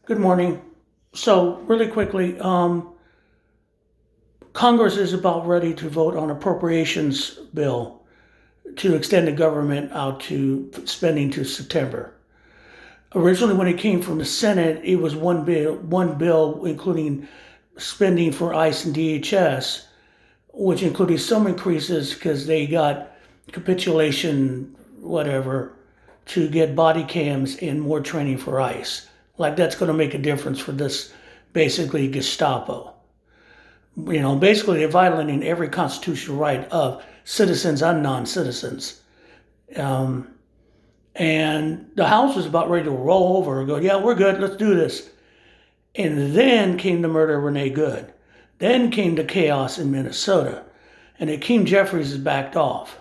Good morning. So, really quickly, Congress is about ready to vote on appropriations bill to extend the government out to spending to September. Originally, when it came from the Senate, it was one bill including spending for ICE and DHS, which included some increases because they got capitulation, whatever, to get body cams and more training for ICE. Like that's going to make a difference for this basically Gestapo. Basically they're violating every constitutional right of citizens and non-citizens. Um, and the House was about ready to roll over and go, yeah, we're good, let's do this. And then came the murder of Renee Good. Then came the chaos in Minnesota. And Hakeem Jeffries has backed off.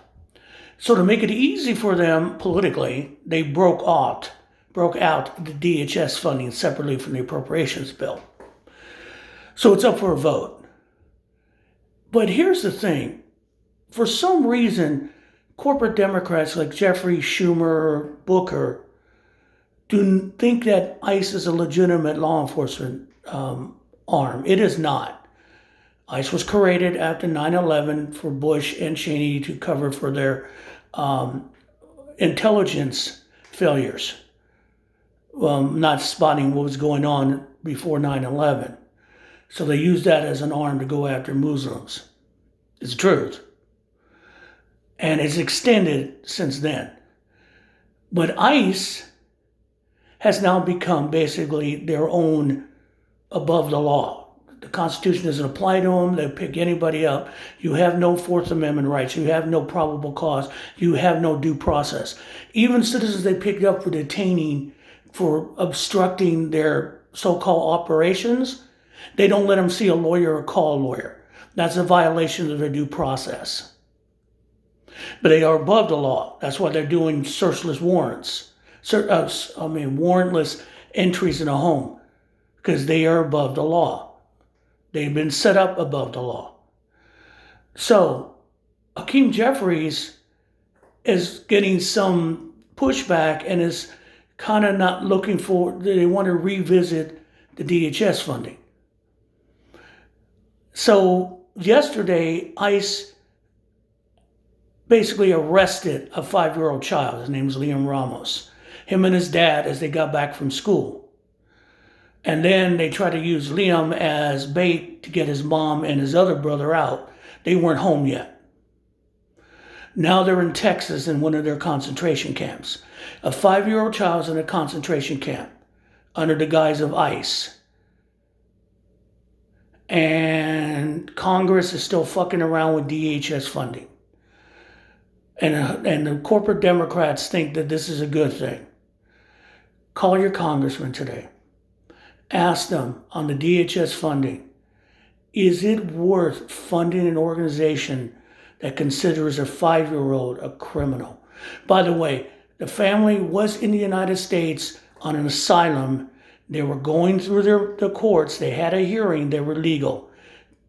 So to make it easy for them politically, they broke out the DHS funding separately from the appropriations bill. So it's up for a vote. But here's the thing. For some reason, corporate Democrats like Jeffrey, Schumer, Booker do think that ICE is a legitimate law enforcement arm. It is not. ICE was created after 9/11 for Bush and Cheney to cover for their intelligence failures, not spotting what was going on before 9/11. So they used that as an arm to go after Muslims. It's the truth. And it's extended since then. But ICE has now become basically their own above the law. The Constitution doesn't apply to them. They pick anybody up. You have no Fourth Amendment rights. You have no probable cause. You have no due process. Even citizens they picked up for detaining, for obstructing their so-called operations, they don't let them see a lawyer or call a lawyer. That's a violation of their due process. But they are above the law. That's why they're doing searchless warrants. Warrantless entries in a home, because they are above the law. They've been set up above the law. So Hakeem Jeffries is getting some pushback and is kind of not looking for, they want to revisit the DHS funding. So yesterday, ICE basically arrested a 5-year-old child. His name is Liam Ramos. Him and his dad as they got back from school. And then they tried to use Liam as bait to get his mom and his other brother out. They weren't home yet. Now they're in Texas in one of their concentration camps. A 5-year-old child's in a concentration camp under the guise of ICE. And Congress is still fucking around with DHS funding. And the corporate Democrats think that this is a good thing. Call your congressman today. Ask them on the DHS funding, is it worth funding an organization that considers a 5-year-old a criminal? By the way, the family was in the United States on an asylum. They were going through the courts. They had a hearing. They were legal.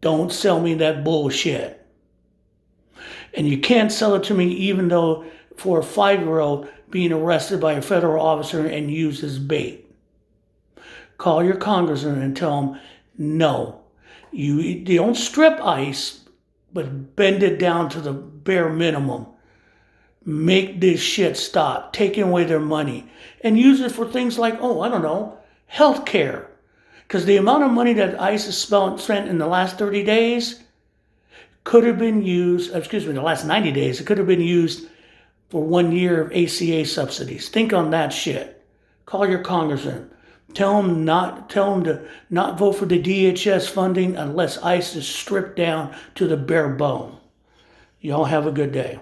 Don't sell me that bullshit. And you can't sell it to me even though for a 5-year-old being arrested by a federal officer and used as bait. Call your congressman and tell him, no, you don't strip ICE, but bend it down to the bare minimum. Make this shit stop. Taking away their money and use it for things like, health care. Because the amount of money that ICE has spent in the last 30 days could have been used, the last 90 days, it could have been used for 1 year of ACA subsidies. Think on that shit. Call your congressman. Tell him to not vote for the DHS funding unless ICE is stripped down to the bare bone. Y'all have a good day.